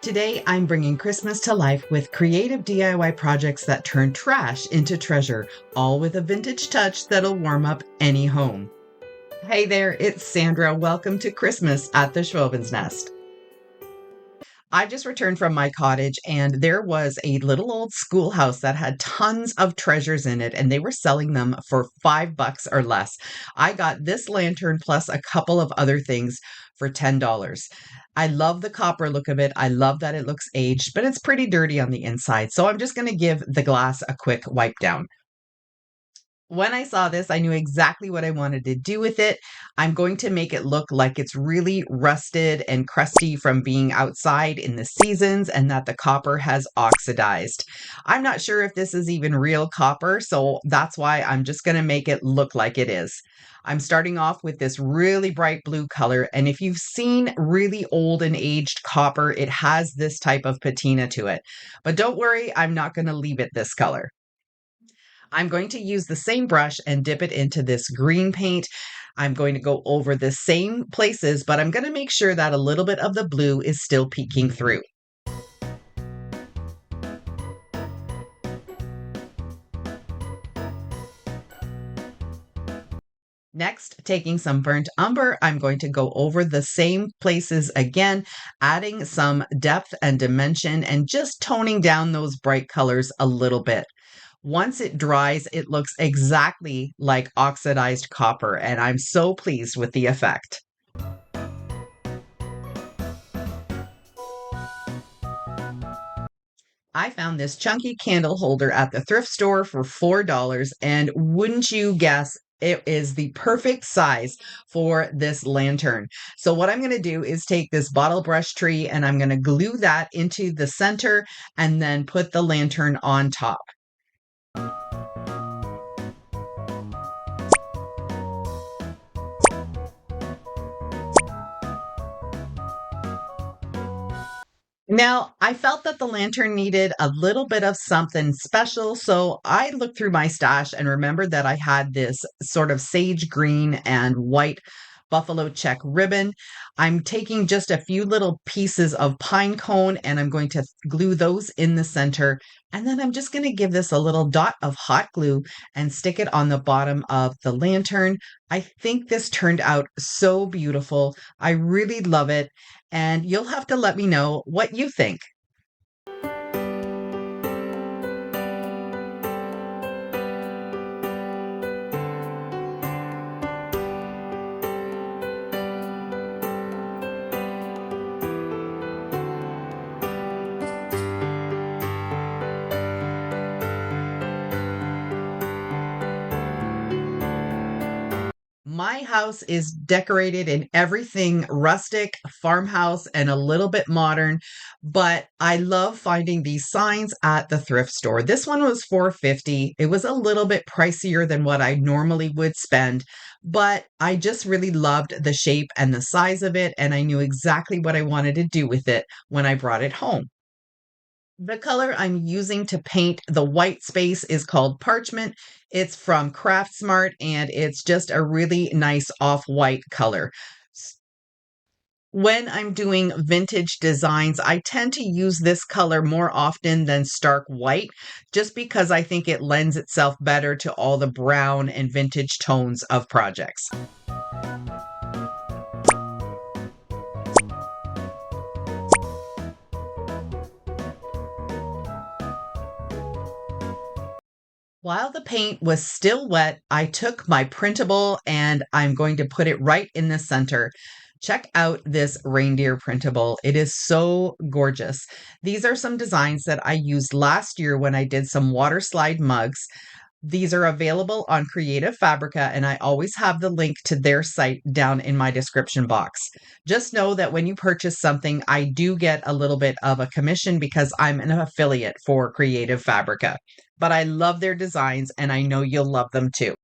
Today, I'm bringing Christmas to life with creative DIY projects that turn trash into treasure, all with a vintage touch that'll warm up any home. Hey there, it's Sandra. Welcome to Christmas at the Schwowin's Nest. I just returned from my cottage and there was a little old schoolhouse that had tons of treasures in it and they were selling them for $5 or less. I got this lantern plus a couple of other things for $10. I love the copper look of it. I love that it looks aged, but it's pretty dirty on the inside. So I'm just going to give the glass a quick wipe down. When I saw this, I knew exactly what I wanted to do with it. I'm going to make it look like it's really rusted and crusty from being outside in the seasons and that the copper has oxidized. I'm not sure if this is even real copper, so that's why I'm just going to make it look like it is. I'm starting off with this really bright blue color, and if you've seen really old and aged copper, it has this type of patina to it. But don't worry, I'm not going to leave it this color. I'm going to use the same brush and dip it into this green paint. I'm going to go over the same places, but I'm going to make sure that a little bit of the blue is still peeking through. Next, taking some burnt umber, I'm going to go over the same places again, adding some depth and dimension and just toning down those bright colors a little bit. Once it dries, it looks exactly like oxidized copper, and I'm so pleased with the effect. I found this chunky candle holder at the thrift store for $4, and wouldn't you guess, it is the perfect size for this lantern. So what I'm going to do is take this bottle brush tree and I'm going to glue that into the center and then put the lantern on top. Now, I felt that the lantern needed a little bit of something special, so I looked through my stash and remembered that I had this sort of sage green and white buffalo check ribbon. I'm taking just a few little pieces of pine cone and I'm going to glue those in the center. And then I'm just going to give this a little dot of hot glue and stick it on the bottom of the lantern. I think this turned out so beautiful. I really love it and you'll have to let me know what you think. My house is decorated in everything rustic, farmhouse, and a little bit modern, but I love finding these signs at the thrift store. This one was $4.50. It was a little bit pricier than what I normally would spend, but I just really loved the shape and the size of it, and I knew exactly what I wanted to do with it when I brought it home. The color I'm using to paint the white space is called Parchment. It's from Craft Smart and it's just a really nice off-white color. When I'm doing vintage designs, I tend to use this color more often than stark white, just because I think it lends itself better to all the brown and vintage tones of projects. While the paint was still wet, I took my printable and I'm going to put it right in the center. Check out this reindeer printable. It is so gorgeous. These are some designs that I used last year when I did some water slide mugs. These are available on Creative Fabrica, and I always have the link to their site down in my description box. Just know that when you purchase something, I do get a little bit of a commission because I'm an affiliate for Creative Fabrica. But I love their designs, and I know you'll love them too.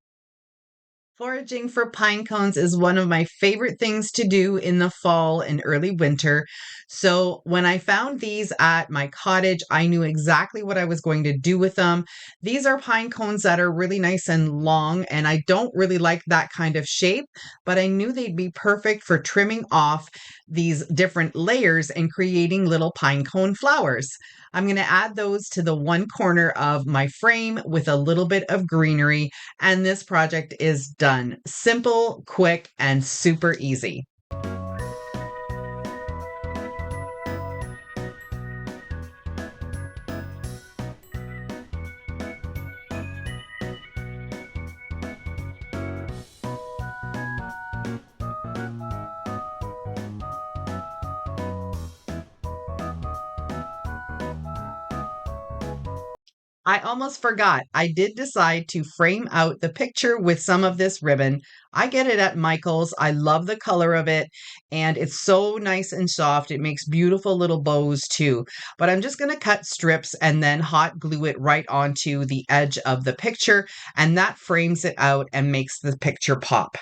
Foraging for pine cones is one of my favorite things to do in the fall and early winter. So when I found these at my cottage, I knew exactly what I was going to do with them. These are pine cones that are really nice and long, and I don't really like that kind of shape, but I knew they'd be perfect for trimming off these different layers and creating little pine cone flowers. I'm going to add those to the one corner of my frame with a little bit of greenery, and this project is done. Simple, quick, and super easy. I almost forgot. I did decide to frame out the picture with some of this ribbon. I get it at Michael's. I love the color of it, and it's so nice and soft. It makes beautiful little bows too. But I'm just going to cut strips and then hot glue it right onto the edge of the picture, and that frames it out and makes the picture pop.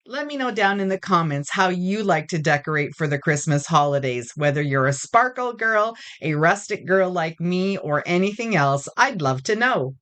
Let me know down in the comments how you like to decorate for the Christmas holidays. Whether you're a sparkle girl, a rustic girl like me, or anything else, I'd love to know.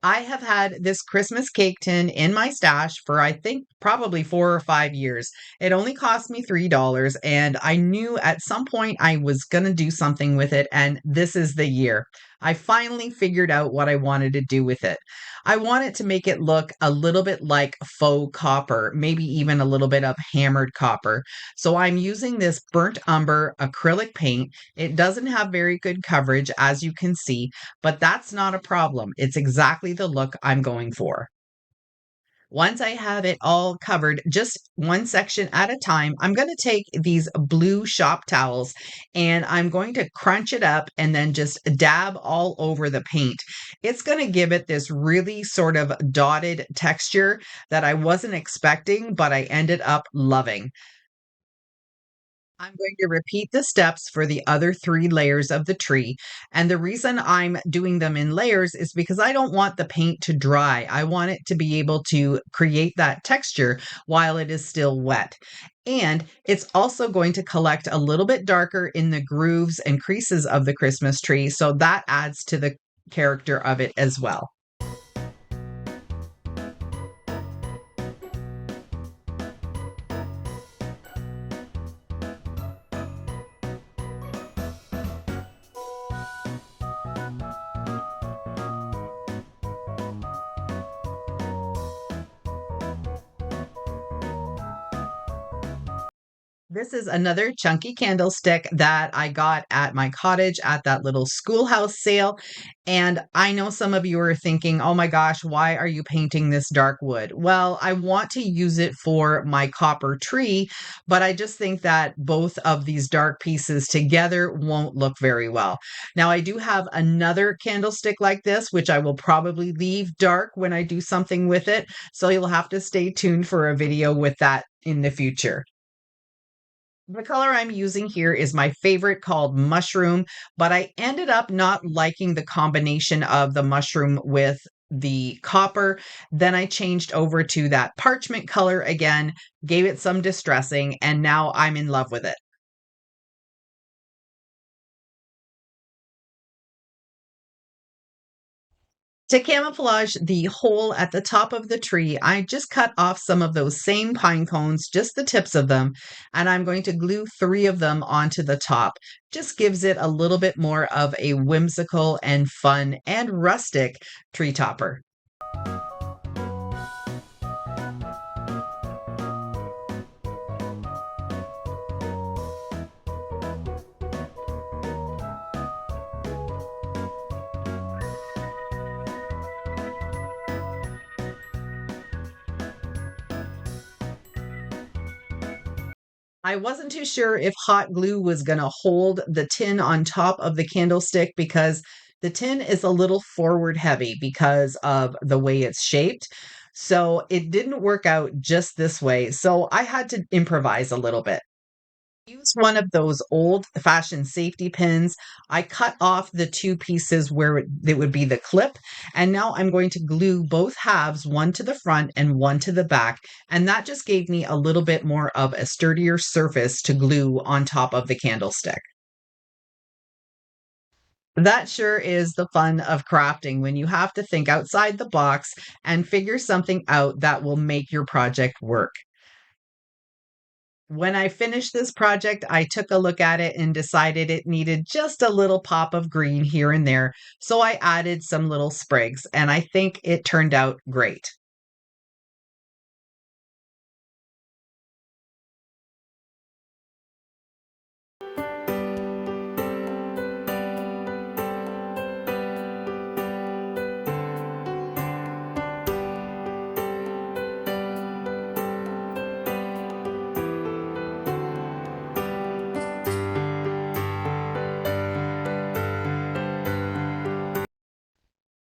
I have had this Christmas cake tin in my stash for I think probably 4 or 5 years. It only cost me $3, and I knew at some point I was going to do something with it, and this is the year. I finally figured out what I wanted to do with it. I wanted to make it look a little bit like faux copper, maybe even a little bit of hammered copper. So I'm using this burnt umber acrylic paint. It doesn't have very good coverage, as you can see, but that's not a problem. It's exactly the look I'm going for. Once I have it all covered, just one section at a time, I'm going to take these blue shop towels and I'm going to crunch it up and then just dab all over the paint. It's going to give it this really sort of dotted texture that I wasn't expecting, but I ended up loving. I'm going to repeat the steps for the other 3 layers of the tree. And the reason I'm doing them in layers is because I don't want the paint to dry. I want it to be able to create that texture while it is still wet. And it's also going to collect a little bit darker in the grooves and creases of the Christmas tree. So that adds to the character of it as well. This is another chunky candlestick that I got at my cottage at that little schoolhouse sale. And I know some of you are thinking, oh my gosh, why are you painting this dark wood? Well, I want to use it for my copper tree, but I just think that both of these dark pieces together won't look very well. Now, I do have another candlestick like this, which I will probably leave dark when I do something with it. So you'll have to stay tuned for a video with that in the future. The color I'm using here is my favorite called Mushroom, but I ended up not liking the combination of the mushroom with the copper. Then I changed over to that parchment color again, gave it some distressing, and now I'm in love with it. To camouflage the hole at the top of the tree, I just cut off some of those same pine cones, just the tips of them, and I'm going to glue 3 of them onto the top. Just gives it a little bit more of a whimsical and fun and rustic tree topper. I wasn't too sure if hot glue was going to hold the tin on top of the candlestick because the tin is a little forward heavy because of the way it's shaped. So it didn't work out just this way. So I had to improvise a little bit. Use one of those old-fashioned safety pins. I cut off the two pieces where it would be the clip, and now I'm going to glue both halves, one to the front and one to the back, and that just gave me a little bit more of a sturdier surface to glue on top of the candlestick. That sure is the fun of crafting when you have to think outside the box and figure something out that will make your project work. When I finished this project, I took a look at it and decided it needed just a little pop of green here and there. So I added some little sprigs, and I think it turned out great.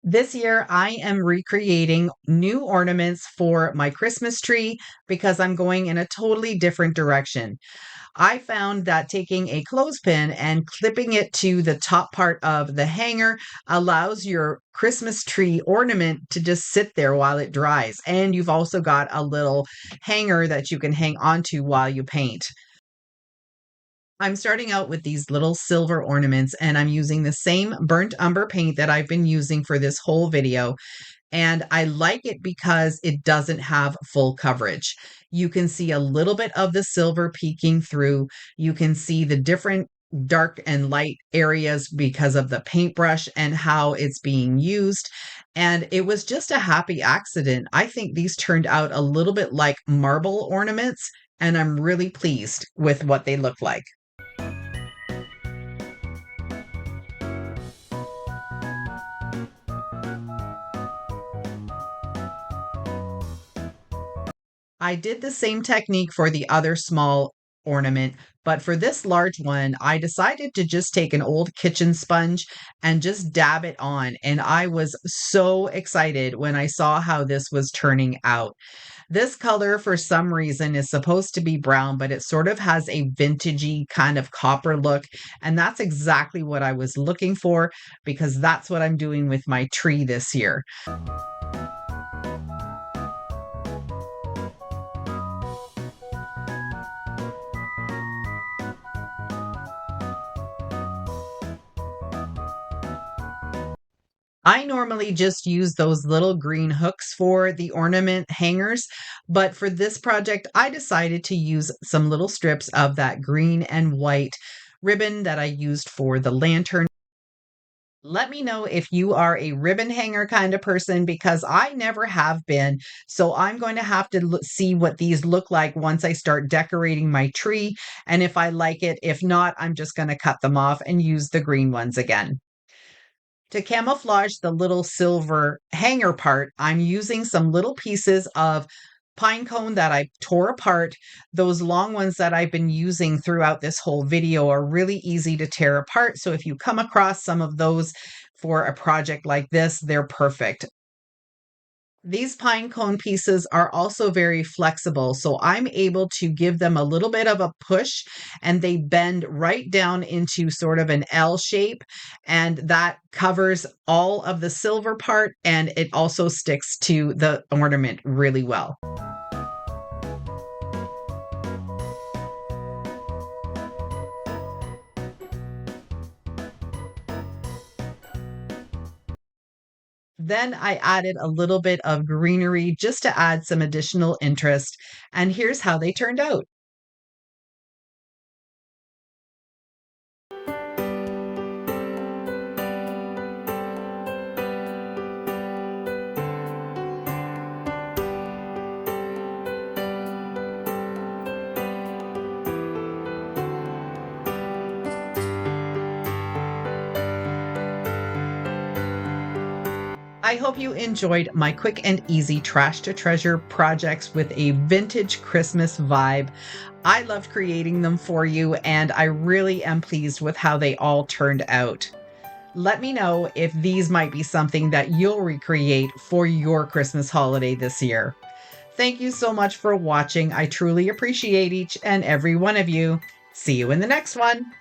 This year, I am recreating new ornaments for my Christmas tree because I'm going in a totally different direction. I found that taking a clothespin and clipping it to the top part of the hanger allows your Christmas tree ornament to just sit there while it dries. And you've also got a little hanger that you can hang onto while you paint. I'm starting out with these little silver ornaments, and I'm using the same burnt umber paint that I've been using for this whole video. And I like it because it doesn't have full coverage. You can see a little bit of the silver peeking through. You can see the different dark and light areas because of the paintbrush and how it's being used. And it was just a happy accident. I think these turned out a little bit like marble ornaments, and I'm really pleased with what they look like. I did the same technique for the other small ornament, but for this large one, I decided to just take an old kitchen sponge and just dab it on. And I was so excited when I saw how this was turning out. This color, for some reason, is supposed to be brown, but it sort of has a vintagey kind of copper look. And that's exactly what I was looking for because that's what I'm doing with my tree this year. I normally just use those little green hooks for the ornament hangers, but for this project, I decided to use some little strips of that green and white ribbon that I used for the lantern. Let me know if you are a ribbon hanger kind of person because I never have been. So I'm going to have to see what these look like once I start decorating my tree and if I like it. If not, I'm just going to cut them off and use the green ones again. To camouflage the little silver hanger part, I'm using some little pieces of pine cone that I tore apart. Those long ones that I've been using throughout this whole video are really easy to tear apart. So if you come across some of those for a project like this, they're perfect. These pine cone pieces are also very flexible, so I'm able to give them a little bit of a push and they bend right down into sort of an L shape, and that covers all of the silver part and it also sticks to the ornament really well. Then I added a little bit of greenery just to add some additional interest, and here's how they turned out. I hope you enjoyed my quick and easy trash to treasure projects with a vintage Christmas vibe. I loved creating them for you, and I really am pleased with how they all turned out. Let me know if these might be something that you'll recreate for your Christmas holiday this year. Thank you so much for watching. I truly appreciate each and every one of you. See you in the next one.